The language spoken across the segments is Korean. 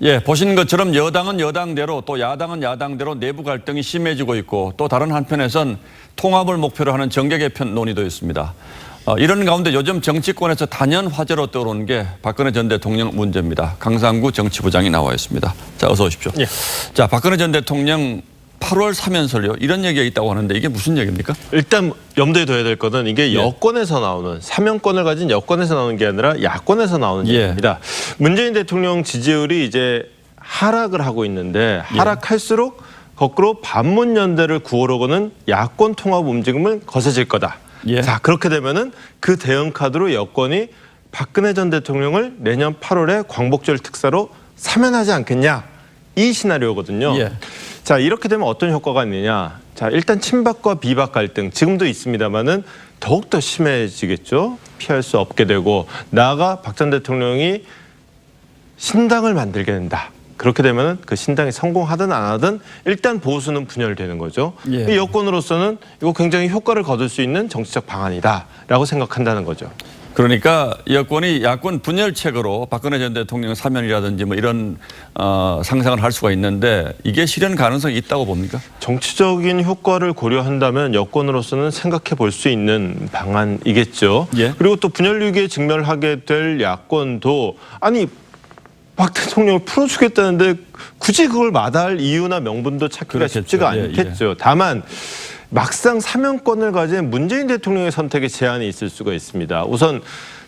예, 보신 것처럼 여당은 여당대로 또 야당은 야당대로 내부 갈등이 심해지고 있고 또 다른 한편에선 통합을 목표로 하는 정계 개편 논의도 있습니다. 이런 가운데 요즘 정치권에서 단연 화제로 떠오르는 게 박근혜 전 대통령 문제입니다. 강상구 정치부장이 나와 있습니다. 자, 어서 오십시오. 예. 자, 박근혜 전 대통령 8월 사면설요. 이런 얘기가 있다고 하는데 이게 무슨 얘기입니까? 일단 염두에 둬야 될 것은 이게 여권에서 나오는 사면권을 가진 여권에서 나오는 게 아니라 야권에서 나오는 얘기입니다. 문재인 대통령 지지율이 이제 하락을 하고 있는데 하락할수록 거꾸로 반문연대를 구하려고는 야권 통합 움직임은 거세질 거다. 자, 그렇게 되면은 그 대응 카드로 여권이 박근혜 전 대통령을 내년 8월에 광복절 특사로 사면하지 않겠냐, 이 시나리오거든요. 자, 이렇게 되면 어떤 효과가 있느냐. 자, 일단 친박과 비박 갈등 지금도 있습니다만은 더욱더 심해지겠죠. 피할 수 없게 되고, 나아가 박 전 대통령이 신당을 만들게 된다. 그렇게 되면 그 신당이 성공하든 안 하든 일단 보수는 분열되는 거죠. 이 여권으로서는 이거 굉장히 효과를 거둘 수 있는 정치적 방안이다라고 생각한다는 거죠. 그러니까 여권이 야권 분열책으로 박근혜 전 대통령 사면이라든지 뭐 이런 상상을 할 수가 있는데 이게 실현 가능성이 있다고 봅니까? 정치적인 효과를 고려한다면 여권으로서는 생각해 볼 수 있는 방안이겠죠. 그리고 또 분열 위기에 직면하게 될 야권도 아니 박 대통령을 풀어주겠다는데 굳이 그걸 마다할 이유나 명분도 찾기가 쉽지가 않겠죠. 다만 막상 사면권을 가진 문재인 대통령의 선택에 제한이 있을 수가 있습니다. 우선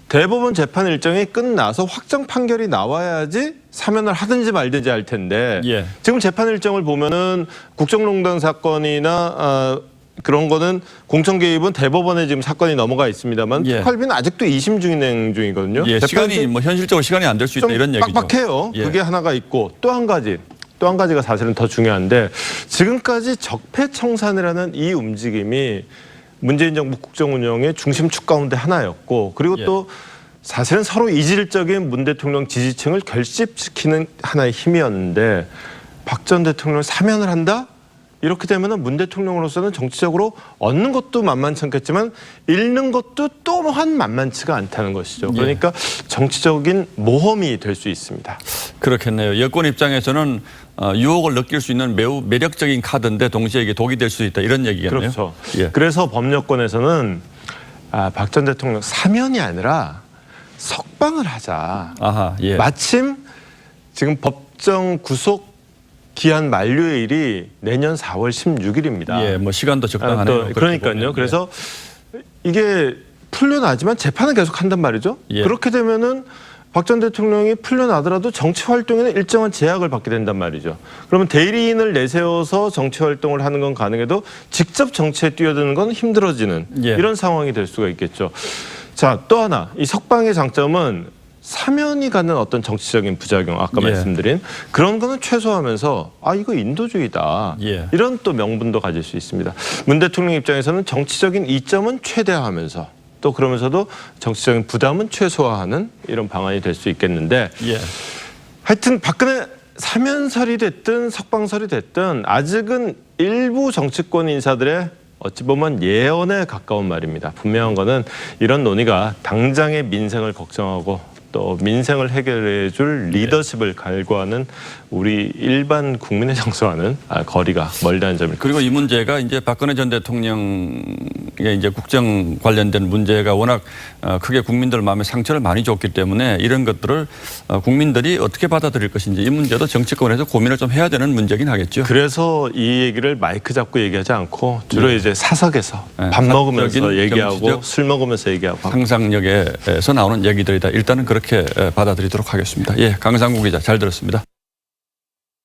대법원 재판 일정이 끝나서 확정 판결이 나와야지 사면을 하든지 말든지 할 텐데 지금 재판 일정을 보면은 국정농단 사건이나 그런 거는 공천 개입은 대법원에 지금 사건이 넘어가 있습니다만 특활비는 아직도 2심 진행 중이거든요. 시간이 뭐 현실적으로 시간이 안 될 수 있다 이런 얘기죠. 빡빡해요. 그게 하나가 있고 또 한 가지가 사실은 더 중요한데 지금까지 적폐청산이라는 이 움직임이 문재인 정부 국정 운영의 중심축 가운데 하나였고, 그리고 또 사실은 서로 이질적인 문 대통령 지지층을 결집시키는 하나의 힘이었는데 박 전 대통령을 사면을 한다? 이렇게 되면 문 대통령으로서는 정치적으로 얻는 것도 만만치 않겠지만 잃는 것도 또한 만만치가 않다는 것이죠. 그러니까 정치적인 모험이 될 수 있습니다. 그렇겠네요. 여권 입장에서는 유혹을 느낄 수 있는 매우 매력적인 카드인데 동시에 이게 독이 될 수 있다 이런 얘기겠네요. 그렇죠. 그래서 법여권에서는 박 전 대통령 사면이 아니라 석방을 하자. 마침 지금 법정 구속 기한 만료일이 내년 4월 16일입니다. 뭐 시간도 적당하네요. 그러니까요. 그래서 이게 풀려나지만 재판은 계속 한단 말이죠. 그렇게 되면은 박 전 대통령이 풀려나더라도 정치 활동에는 일정한 제약을 받게 된단 말이죠. 그러면 대리인을 내세워서 정치 활동을 하는 건 가능해도 직접 정치에 뛰어드는 건 힘들어지는 이런 상황이 될 수가 있겠죠. 자, 또 하나 이 석방의 장점은 사면이 갖는 어떤 정치적인 부작용, 아까 말씀드린 그런 거는 최소화하면서 이거 인도주의다. 이런 또 명분도 가질 수 있습니다. 문 대통령 입장에서는 정치적인 이점은 최대화하면서 또 그러면서도 정치적인 부담은 최소화하는 이런 방안이 될 수 있겠는데 하여튼 박근혜 사면설이 됐든 석방설이 됐든 아직은 일부 정치권 인사들의 어찌 보면 예언에 가까운 말입니다. 분명한 거는 이런 논의가 당장의 민생을 걱정하고 또 민생을 해결해 줄 리더십을 갈구하는 우리 일반 국민의 정서와는 거리가 멀다는 점을. 그리고 이 문제가 이제 박근혜 전 대통령의 이제 국정 관련된 문제가 워낙 크게 국민들 마음에 상처를 많이 줬기 때문에 이런 것들을 국민들이 어떻게 받아들일 것인지 이 문제도 정치권에서 고민을 좀 해야 되는 문제긴 하겠죠. 그래서 이 얘기를 마이크 잡고 얘기하지 않고 주로 이제 사석에서 밥 먹으면서 얘기하고 술 먹으면서 얘기하고 상상력에서 나오는 얘기들이다. 일단은 그렇게 받아들이도록 하겠습니다. 강상구 기자 잘 들었습니다.